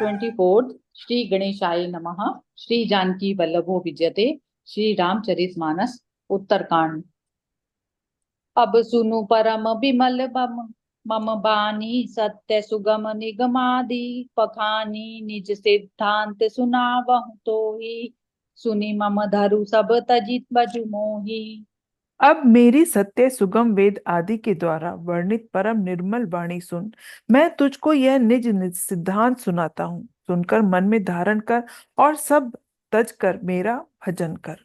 24। श्री गणेशाय नमः। श्री जानकी वल्लभो विजयते। श्री रामचरितमानस उत्तरकांड। अब सुनु परम विमल बम मम बानी सत्य सुगम निगमादि पखानी निज सिद्धांत सुनावहु तो ही सुनी मम धरु सब तजित बजु मोही। अब मेरी सत्य सुगम वेद आदि के द्वारा वर्णित परम निर्मल वाणी सुन। मैं तुझको यह निज निज सिद्धांत सुनाता हूँ। सुनकर मन में धारण कर और सब तज कर मेरा भजन कर।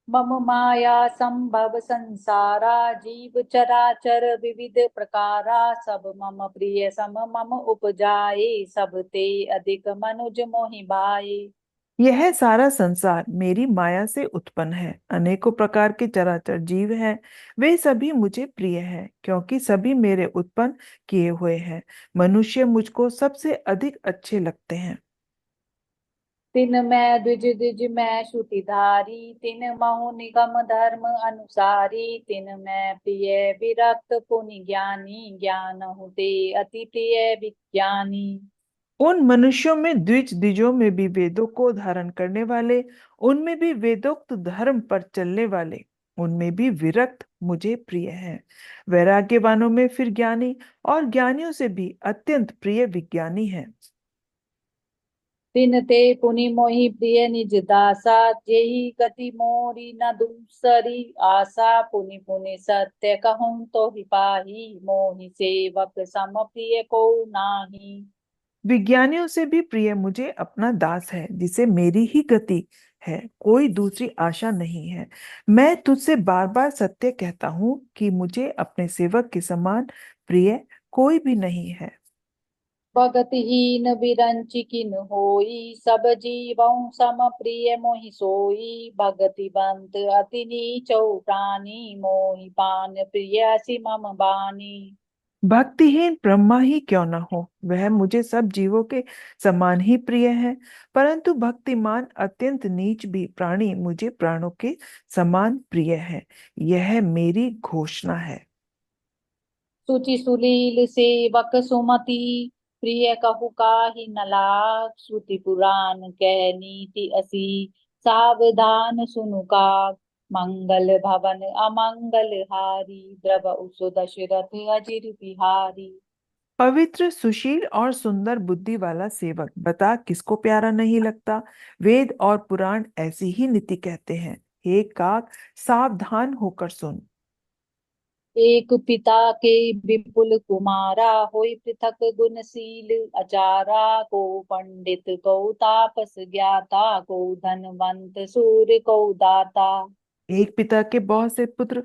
मम माया संभव संसारा जीव चराचर विविध प्रकारा सब मम प्रिय सम मम उपजाए सब ते अधिक मनुज मोहि भाए। यह सारा संसार मेरी माया से उत्पन्न है। अनेकों प्रकार के चराचर जीव हैं। वे सभी मुझे प्रिय हैं, क्योंकि सभी मेरे उत्पन्न किए हुए हैं। मनुष्य मुझको सबसे अधिक अच्छे लगते हैं। तिन मैं द्विज द्विज मैं श्रुतिधारी तिन महु निगम धर्म अनुसारी तिन मैं प्रिय विरक्त पुनि ज्ञानी ज्ञान हुते अति प्रिय विज्ञानी। उन मनुष्यों में द्विज द्विजों में भी वेदों को धारण करने वाले, उनमें भी वेदोक्त धर्म पर चलने वाले, उनमें भी विरक्त मुझे प्रिय हैं। वैराग्यवानों में फिर ज्ञानी और ज्ञानियों से भी अत्यंत प्रिय विज्ञानी हैं। तिन ते पुनि मोहि प्रिय निज दासा जेहि गति मोरी न दूसरी आशा पुनि पुनि सत्य कहूँ तो ही पाही मोहि सेवक सम प्रिय को नाही। विज्ञानियों से भी प्रिय मुझे अपना दास है, जिसे मेरी ही गति है, कोई दूसरी आशा नहीं है। मैं तुझसे बार बार सत्य कहता हूँ कि मुझे अपने सेवक के समान प्रिय कोई भी नहीं है। भगतिहीन विरंचि किन होई सब जीवों सम प्रिय मोहि सोई भगतिवंत अति नीचौ प्राणी मोहि पान प्रिय असि मम बानी। भक्तिहीन ब्रह्मा ही क्यों न हो, वह मुझे सब जीवों के समान ही प्रिय है। परंतु भक्तिमान अत्यंत नीच भी प्राणी मुझे प्राणों के समान प्रिय है। यह मेरी घोषणा है। सुचि सुलील सेवक सुमति प्रिय कहु काहि न लाग श्रुति पुराण कह नीति असी सावधान सुनु काग मंगल भवन अमंगल हारी द्रव सु दशरथ अजिर बिहारी। पवित्र सुशील और सुंदर बुद्धि वाला सेवक, बता किसको प्यारा नहीं लगता। वेद और पुराण ऐसी ही नीति कहते हैं। हे काक, सावधान होकर सुन। एक पिता के विपुल कुमारा होई पृथक गुणशील अचारा को पंडित को तापस ज्ञाता को धनवंत सूर्य को दाता। एक पिता के बहुत से पुत्र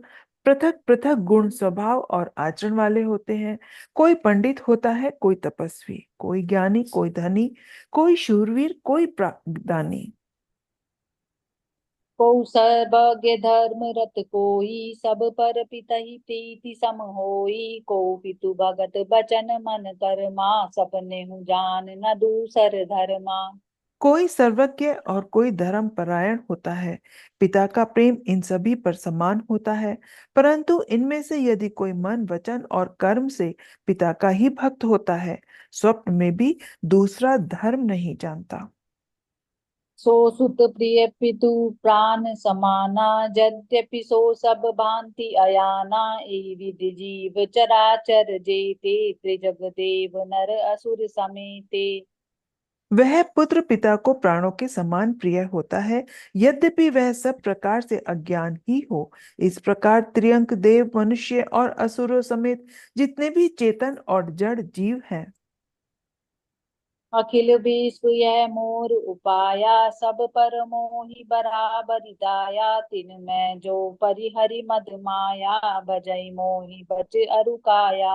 पृथक पृथक गुण स्वभाव और आचरण वाले होते हैं। कोई पंडित होता है, कोई तपस्वी, कोई ज्ञानी, कोई धनी, कोई शूरवीर, कोई दानी। को सर्वज्ञ धर्म रत कोई सब पर पितहि प्रीति सम होई को पितु भगत बचन मन कर्मा सपने हूँ जान न दूसर धर्मा। कोई सर्वज्ञ और कोई धर्म परायण होता है। पिता का प्रेम इन सभी पर समान होता है। परंतु इनमें से यदि कोई मन वचन और कर्म से पिता का ही भक्त होता है, स्वप्न में भी दूसरा धर्म नहीं जानता। सो सुत प्रिय पितु प्राण समाना यद्यपि सो सब भांति अयाना ए विधि जीव चराचर जेते त्रिजग देव नर असुर समेते। वह पुत्र पिता को प्राणों के समान प्रिय होता है, यद्यपि वह सब प्रकार से अज्ञान ही हो। इस प्रकार त्रिअंक देव, मनुष्य और असुरों समेत जितने भी चेतन और जड़ जीव हैं, अखिल विश्व यह मोर उपाया सब पर मोहि बराबर दाया तिन मैं जो परिहरि मद माया भजई मोहि बच अरुकाया।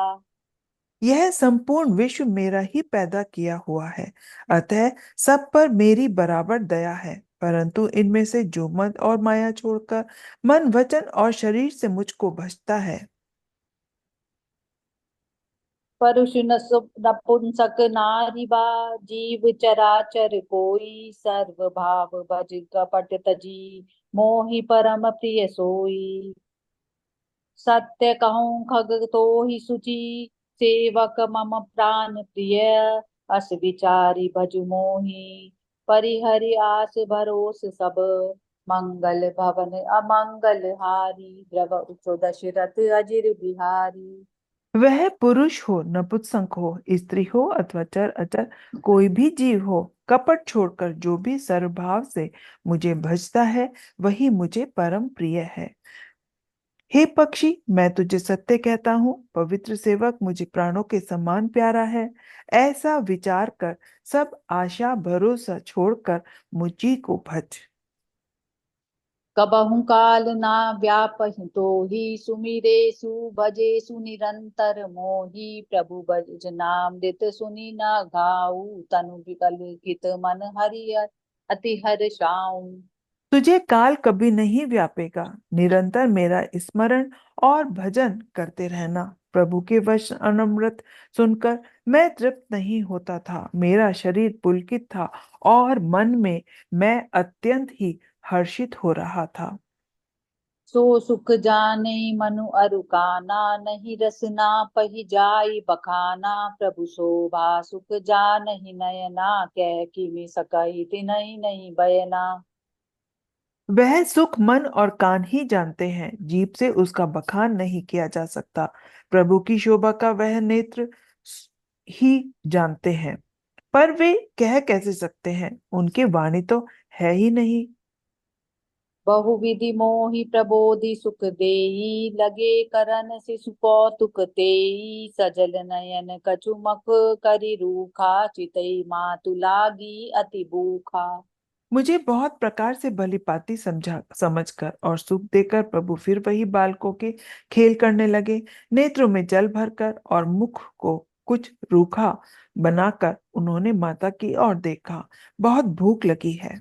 यह संपूर्ण विश्व मेरा ही पैदा किया हुआ है। अतः सब पर मेरी बराबर दया है। परंतु इनमें से जो मद और माया छोड़कर मन वचन और शरीर से मुझको भजता है, परुष नपुंसक नारी बा जीव चराचर कोई सर्व भाव भज कपट तजी मोहि परम प्रिय सोई। सत्य कहूँ खग तो ही सुचि सेवक मम प्राण प्रिय अस विचारी भजु मोही, परिहरि आस भरोस सब, मंगल भवन अमंगल हारी, द्रव उठो दशरथ अजिर बिहारी। वह पुरुष हो नपुंसक हो, स्त्री हो अथवा चर अचर, कोई भी जीव हो, कपट छोड़कर जो भी सर्वभाव से मुझे भजता है वही मुझे परम प्रिय है। हे पक्षी, मैं तुझे सत्य कहता हूँ, पवित्र सेवक मुझे प्राणों के समान प्यारा है। ऐसा विचार कर सब आशा भरोसा छोड़कर मुझी को भज। कबहु काल ना व्यापहि तोहि, सुमिरे सुभजे सुनिरंतर मोहि, प्रभु भज नामृत सुनि न घाऊ, तनु विकल कित मन हरि अति हर्षाऊ। तुझे काल कभी नहीं व्यापेगा, निरंतर मेरा स्मरण और भजन करते रहना। प्रभु के वचन अनमृत सुनकर मैं तृप्त नहीं होता था, मेरा शरीर पुलकित था और मन में मैं अत्यंत ही हर्षित हो रहा था। सो सुख जाने मनु अरुकाना, नहीं रसना पहि जाई बखाना, प्रभु शोभा सुख जानहि नयना, कह किमि सकहि तिन्हि नहीं बयना। वह सुख मन और कान ही जानते हैं, जीभ से उसका बखान नहीं किया जा सकता। प्रभु की शोभा का वह नेत्र ही जानते हैं, पर वे कह कैसे सकते हैं, उनकी वाणी तो है ही नहीं। बहुविधि मोहि प्रबोधि सुख देई, लगे करन सिसु कौतुक तेई, सजल नयन कछुमक करि रूखा, चितई मातु लागी अति भूखा। मुझे बहुत प्रकार से भली भांति समझा समझकर और सुख देकर प्रभु फिर वही बालकों के खेल करने लगे। नेत्रों में जल भरकर और मुख को कुछ रूखा बनाकर उन्होंने माता की ओर देखा। बहुत भूख लगी है।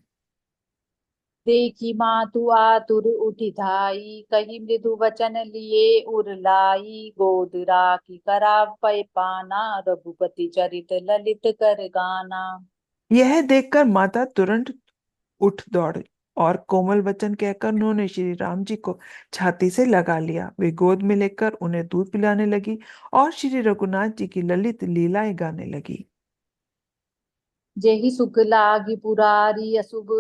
देखी मातु आतुर उठी धाई, कही मृदु वचन लिए उर लाई, गोद राखी कराव पै पाना, रघुपति चरित ललित कर गाना। यह देखकर माता तुरंत उठ दौड़ी और कोमल वचन कहकर उन्होंने श्री राम जी को छाती से लगा लिया। वे गोद में लेकर उन्हें दूध पिलाने लगी और श्री रघुनाथ जी की ललित लीलाएं गाने लगी। जेहि सुख लागी पुरारी अशुभ,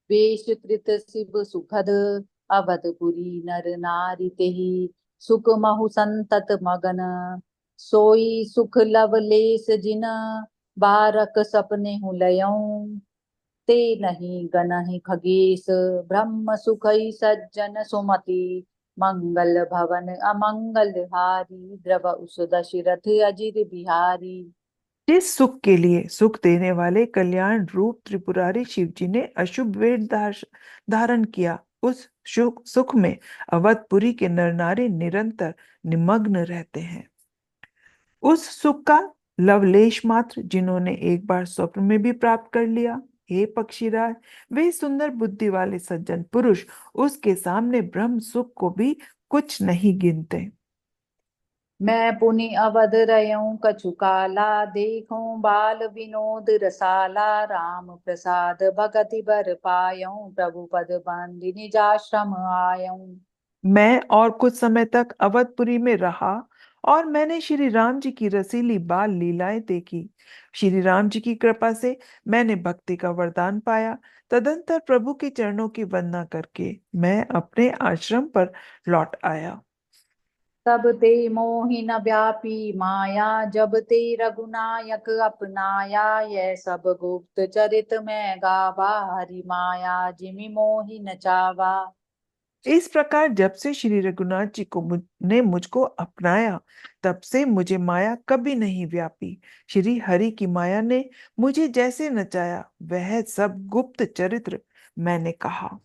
वेश कृत शिव सुखद, अवधपुरी नर नारी तेहि, सुख महु संतत मगन, सोई सुख लवलेस जिन, बारक सपने हूँ लयऊं, ते नहीं गनहि खगेश, ब्रह्म सुखई सज्जन सुमति, मंगल भवन अमंगल हारी, द्रव उस दशरथ अजिर बिहारी। जिस सुख के लिए सुख देने वाले कल्याण रूप त्रिपुरारी शिव जी ने अशुभ वेश धारण किया, उस सुख में अवधपुरी के नर नारी निरंतर निमग्न रहते हैं। उस सुख का लवलेश मात्र जिन्होंने एक बार स्वप्न में भी प्राप्त कर लिया, हे पक्षीराज, वे सुंदर बुद्धि वाले सज्जन पुरुष उसके सामने ब्रह्म सुख को भी कुछ नहीं गिनते। मैं पुनि अवध रयूं कछु काला, देखूं बाल विनोद रसाला, राम प्रसाद भगति बर पायूं, प्रभु पद बंदि निजाश्रम आयूं। मैं और कुछ समय तक अवधपुरी में रहा और मैंने श्री राम जी की रसीली बाल लीलाएं देखी। श्री राम जी की कृपा से मैंने भक्ति का वरदान पाया। तदंतर प्रभु के चरणों की वंदना करके मैं अपने आश्रम पर लौट आया। तब ते मोहि न व्यापी माया, जब ते रघुनायक अपनाया, यह सब गुप्त चरित में गावा, हरि माया जिमि मोहि न चावा। इस प्रकार जब से श्री रघुनाथ जी को ने मुझको अपनाया, तब से मुझे माया कभी नहीं व्यापी। श्री हरि की माया ने मुझे जैसे नचाया वह सब गुप्त चरित्र मैंने कहा।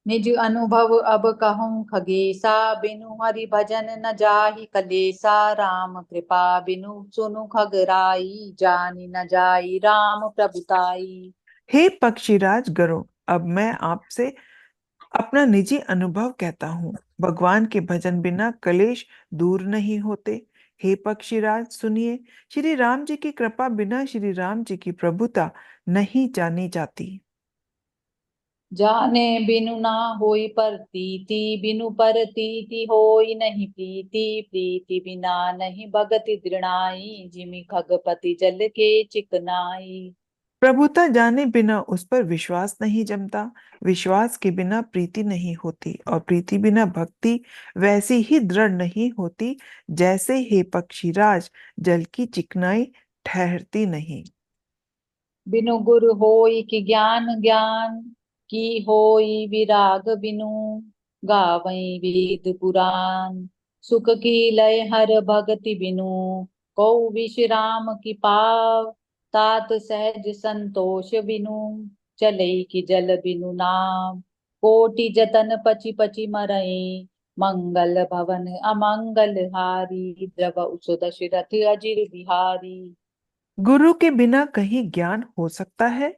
निज अनुभव अब कहूँ खगेसा, बिनु हरि भजन न जाहि कलेसा, राम कृपा बिनु सुनु खगराई, जानि न जाई राम प्रभुताई। हे पक्षीराज गरुड़, अब मैं आपसे अपना निजी अनुभव कहता हूँ। भगवान के भजन बिना कलेश दूर नहीं होते। हे पक्षीराज सुनिए, श्री राम जी की कृपा बिना श्री राम जी की प्रभुता नहीं जानी जाती। जाने बिनु ना होई प्रतीति, बिनु परतीति होई नहीं प्रीति, प्रीति बिना नहीं भगति दृढ़ाई, जिमि खगपति जल के चिकनाई। प्रभुता जाने बिना उस पर विश्वास नहीं जमता, विश्वास के बिना प्रीति नहीं होती, और प्रीति बिना भक्ति वैसी ही दृढ़ नहीं होती जैसे हे पक्षीराज जल की चिकनाई ठहरती नहीं। बिनु गुरु होई कि ज्ञान, ज्ञान की होई विराग बिनु, गावई वेद पुराण, सुख की लय हर भगति बिनु, को विश्राम की पाव, तात सहज संतोष बिनु, चले कि जल बिनु नाम, कोटि जतन पचि पचि मरई, मंगल भवन अमंगल हारी, द्रव उस दशरथ अजिर बिहारी। गुरु के बिना कहीं ज्ञान हो सकता है,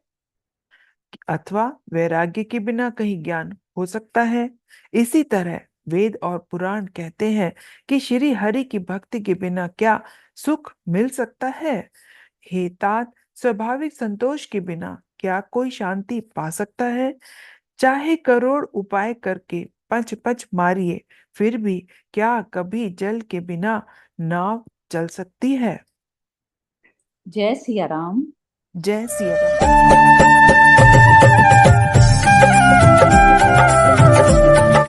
अथवा वैराग्य के बिना कहीं ज्ञान हो सकता है। इसी तरह वेद और पुराण कहते हैं कि श्री हरि की भक्ति के बिना क्या सुख मिल सकता है। हे तात, स्वाभाविक संतोष के बिना क्या कोई शांति पा सकता है? चाहे करोड़ उपाय करके पच पच मारिए, फिर भी क्या कभी जल के बिना नाव चल सकती है? जय सिया राम। जय सिया राम।